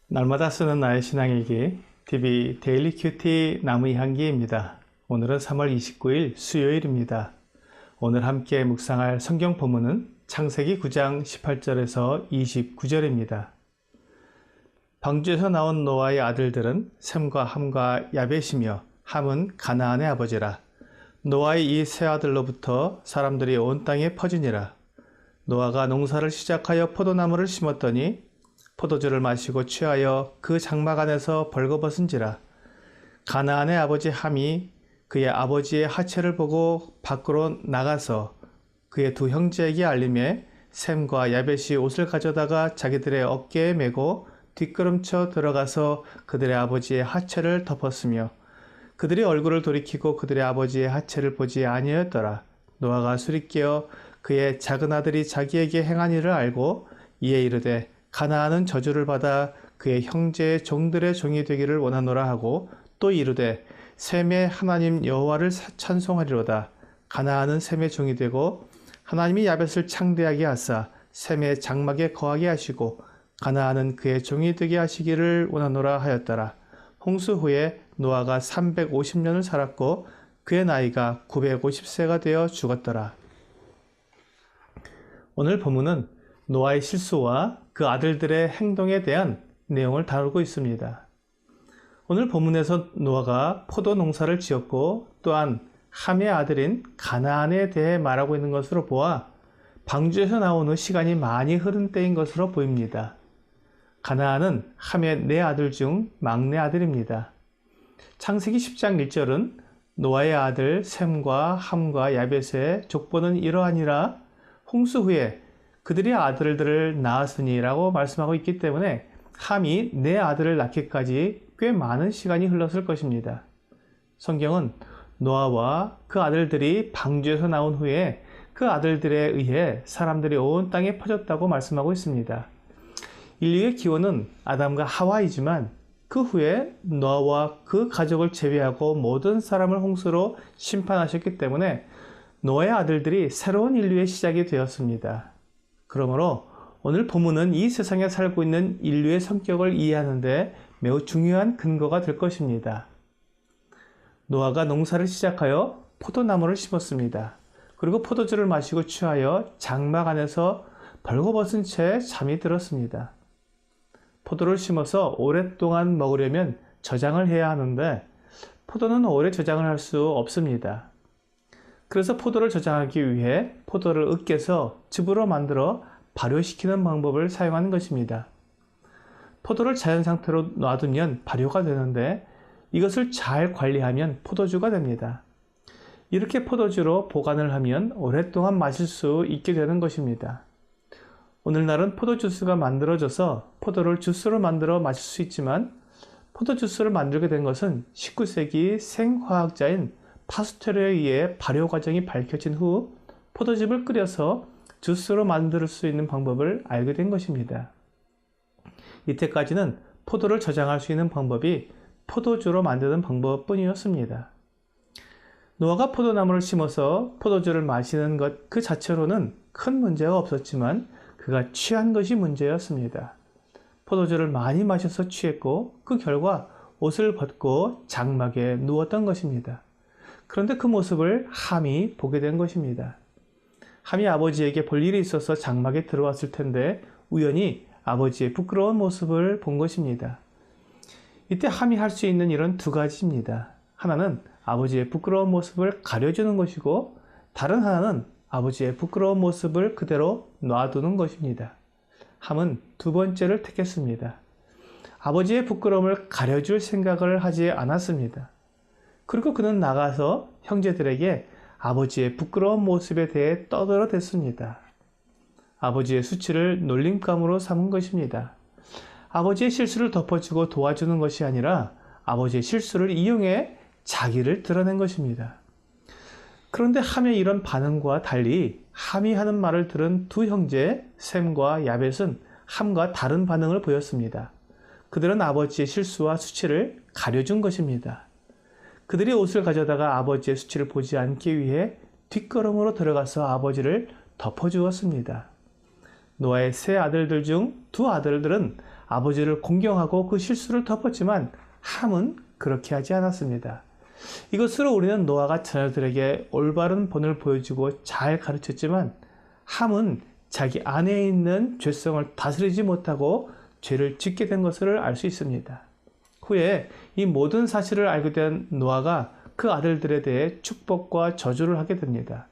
날마다 쓰는 나의 신앙일기 TV 데일리 큐티 나무의 향기입니다. 오늘은 3월 29일 수요일입니다. 오늘 함께 묵상할 성경 본문은 창세기 9장 18절에서 29절입니다. 방주에서 나온 노아의 아들들은 셈과 함과 야벳이며 함은 가나안의 아버지라. 노아의 이 세 아들로부터 사람들이 온 땅에 퍼지니라. 노아가 농사를 시작하여 포도나무를 심었더니 포도주를 마시고 취하여 그 장막 안에서 벌거벗은지라. 가나안의 아버지 함이 그의 아버지의 하체를 보고 밖으로 나가서 그의 두 형제에게 알림해 셈과 야벳이 옷을 가져다가 자기들의 어깨에 메고 뒷걸음쳐 들어가서 그들의 아버지의 하체를 덮었으며 그들이 얼굴을 돌이키고 그들의 아버지의 하체를 보지 아니하였더라. 노아가 술이 깨어 그의 작은 아들이 자기에게 행한 일을 알고 이에 이르되 가나안은 저주를 받아 그의 형제의 종들의 종이 되기를 원하노라 하고 또 이르되 셈의 하나님 여호와를 찬송하리로다. 가나안은 셈의 종이 되고 하나님이 야벳을 창대하게 하사 셈의 장막에 거하게 하시고 가나안은 그의 종이 되게 하시기를 원하노라 하였더라. 홍수 후에 노아가 350년을 살았고 그의 나이가 950세가 되어 죽었더라. 오늘 본문은 노아의 실수와 그 아들들의 행동에 대한 내용을 다루고 있습니다. 오늘 본문에서 노아가 포도 농사를 지었고 또한 함의 아들인 가나안에 대해 말하고 있는 것으로 보아 방주에서 나온 후 시간이 많이 흐른 때인 것으로 보입니다. 가나안은 함의 네 아들 중 막내 아들입니다. 창세기 10장 1절은 노아의 아들 셈과 함과 야벳의 족보는 이러하니라. 홍수 후에 그들이 아들들을 낳았으니 라고 말씀하고 있기 때문에 함이 네 아들을 낳기까지 꽤 많은 시간이 흘렀을 것입니다. 성경은 노아와 그 아들들이 방주에서 나온 후에 그 아들들에 의해 사람들이 온 땅에 퍼졌다고 말씀하고 있습니다. 인류의 기원은 아담과 하와이지만 그 후에 노아와 그 가족을 제외하고 모든 사람을 홍수로 심판하셨기 때문에 노아의 아들들이 새로운 인류의 시작이 되었습니다. 그러므로 오늘 본문은 이 세상에 살고 있는 인류의 성격을 이해하는 데 매우 중요한 근거가 될 것입니다. 노아가 농사를 시작하여 포도나무를 심었습니다. 그리고 포도주를 마시고 취하여 장막 안에서 벌거벗은 채 잠이 들었습니다. 포도를 심어서 오랫동안 먹으려면 저장을 해야 하는데 포도는 오래 저장을 할 수 없습니다. 그래서 포도를 저장하기 위해 포도를 으깨서 즙으로 만들어 발효시키는 방법을 사용하는 것입니다. 포도를 자연 상태로 놔두면 발효가 되는데 이것을 잘 관리하면 포도주가 됩니다. 이렇게 포도주로 보관을 하면 오랫동안 마실 수 있게 되는 것입니다. 오늘날은 포도주스가 만들어져서 포도를 주스로 만들어 마실 수 있지만 포도주스를 만들게 된 것은 19세기 생화학자인 파스테르에 의해 발효 과정이 밝혀진 후 포도즙을 끓여서 주스로 만들 수 있는 방법을 알게 된 것입니다. 이때까지는 포도를 저장할 수 있는 방법이 포도주로 만드는 방법뿐이었습니다. 노아가 포도나무를 심어서 포도주를 마시는 것 그 자체로는 큰 문제가 없었지만 그가 취한 것이 문제였습니다. 포도주를 많이 마셔서 취했고 그 결과 옷을 벗고 장막에 누웠던 것입니다. 그런데 그 모습을 함이 보게 된 것입니다. 함이 아버지에게 볼 일이 있어서 장막에 들어왔을 텐데 우연히 아버지의 부끄러운 모습을 본 것입니다. 이때 함이 할 수 있는 일은 두 가지입니다. 하나는 아버지의 부끄러운 모습을 가려주는 것이고 다른 하나는 아버지의 부끄러운 모습을 그대로 놔두는 것입니다. 함은 두 번째를 택했습니다. 아버지의 부끄러움을 가려줄 생각을 하지 않았습니다. 그리고 그는 나가서 형제들에게 아버지의 부끄러운 모습에 대해 떠들어댔습니다. 아버지의 수치를 놀림감으로 삼은 것입니다. 아버지의 실수를 덮어주고 도와주는 것이 아니라 아버지의 실수를 이용해 자기를 드러낸 것입니다. 그런데 함의 이런 반응과 달리 함이 하는 말을 들은 두 형제 셈과 야벳은 함과 다른 반응을 보였습니다. 그들은 아버지의 실수와 수치를 가려준 것입니다. 그들이 옷을 가져다가 아버지의 수치를 보지 않기 위해 뒷걸음으로 들어가서 아버지를 덮어주었습니다. 노아의 세 아들들 중 두 아들들은 아버지를 공경하고 그 실수를 덮었지만 함은 그렇게 하지 않았습니다. 이것으로 우리는 노아가 자녀들에게 올바른 본을 보여주고 잘 가르쳤지만 함은 자기 안에 있는 죄성을 다스리지 못하고 죄를 짓게 된 것을 알 수 있습니다. 후에 이 모든 사실을 알게 된 노아가 그 아들들에 대해 축복과 저주를 하게 됩니다.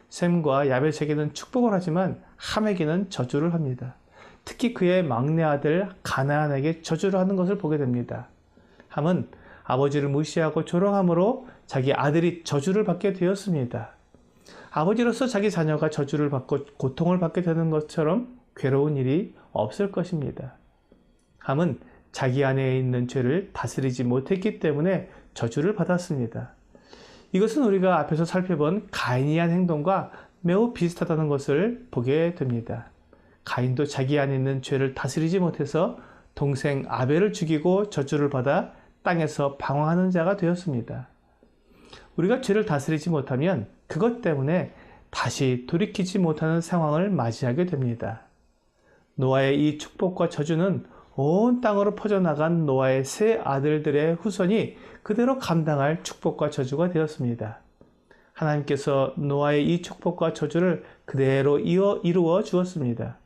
셈과 야벳에게는 축복을 하지만 함에게는 저주를 합니다. 특히 그의 막내 아들 가나안에게 저주를 하는 것을 보게 됩니다. 함은 아버지를 무시하고 조롱함으로 자기 아들이 저주를 받게 되었습니다. 아버지로서 자기 자녀가 저주를 받고 고통을 받게 되는 것처럼 괴로운 일이 없을 것입니다. 함은 자기 안에 있는 죄를 다스리지 못했기 때문에 저주를 받았습니다. 이것은 우리가 앞에서 살펴본 가인이 한 행동과 매우 비슷하다는 것을 보게 됩니다. 가인도 자기 안에 있는 죄를 다스리지 못해서 동생 아벨을 죽이고 저주를 받아 땅에서 방황하는 자가 되었습니다. 우리가 죄를 다스리지 못하면 그것 때문에 다시 돌이키지 못하는 상황을 맞이하게 됩니다. 노아의 이 축복과 저주는 온 땅으로 퍼져나간 노아의 세 아들들의 후손이 그대로 감당할 축복과 저주가 되었습니다. 하나님께서 노아의 이 축복과 저주를 그대로 이루어 주었습니다.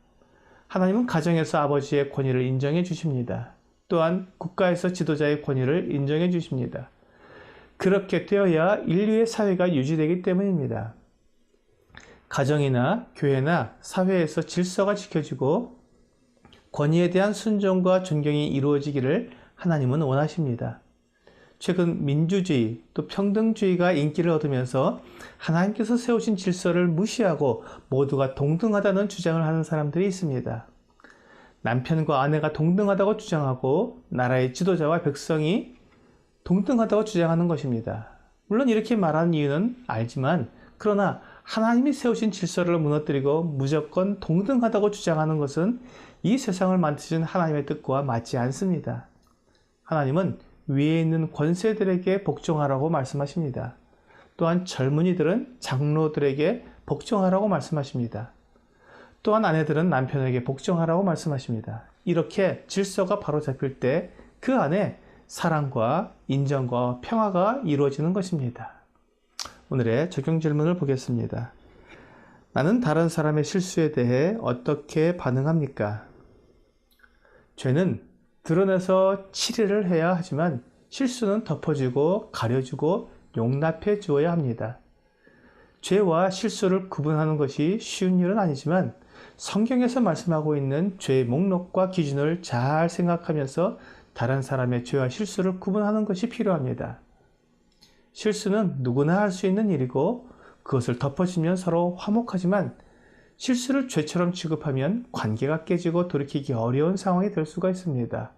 하나님은 가정에서 아버지의 권위를 인정해 주십니다. 또한 국가에서 지도자의 권위를 인정해 주십니다. 그렇게 되어야 인류의 사회가 유지되기 때문입니다. 가정이나 교회나 사회에서 질서가 지켜지고 권위에 대한 순종과 존경이 이루어지기를 하나님은 원하십니다. 최근 민주주의 또 평등주의가 인기를 얻으면서 하나님께서 세우신 질서를 무시하고 모두가 동등하다는 주장을 하는 사람들이 있습니다. 남편과 아내가 동등하다고 주장하고 나라의 지도자와 백성이 동등하다고 주장하는 것입니다. 물론 이렇게 말하는 이유는 알지만 그러나 하나님이 세우신 질서를 무너뜨리고 무조건 동등하다고 주장하는 것은 이 세상을 만드신 하나님의 뜻과 맞지 않습니다. 하나님은 위에 있는 권세들에게 복종하라고 말씀하십니다. 또한 젊은이들은 장로들에게 복종하라고 말씀하십니다. 또한 아내들은 남편에게 복종하라고 말씀하십니다. 이렇게 질서가 바로 잡힐 때 그 안에 사랑과 인정과 평화가 이루어지는 것입니다. 오늘의 적용 질문을 보겠습니다. 나는 다른 사람의 실수에 대해 어떻게 반응합니까? 죄는 드러내서 치리를 해야 하지만 실수는 덮어주고 가려주고 용납해 주어야 합니다. 죄와 실수를 구분하는 것이 쉬운 일은 아니지만 성경에서 말씀하고 있는 죄의 목록과 기준을 잘 생각하면서 다른 사람의 죄와 실수를 구분하는 것이 필요합니다. 실수는 누구나 할 수 있는 일이고 그것을 덮어주면 서로 화목하지만 실수를 죄처럼 취급하면 관계가 깨지고 돌이키기 어려운 상황이 될 수가 있습니다.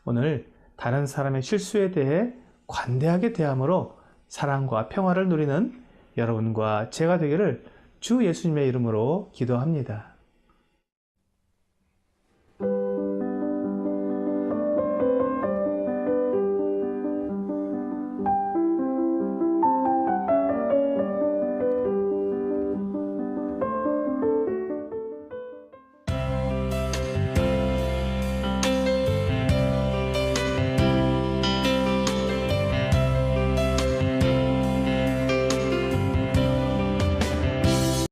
오늘 다른 사람의 실수에 대해 관대하게 대함으로 사랑과 평화를 누리는 여러분과 제가 되기를 주 예수님의 이름으로 기도합니다.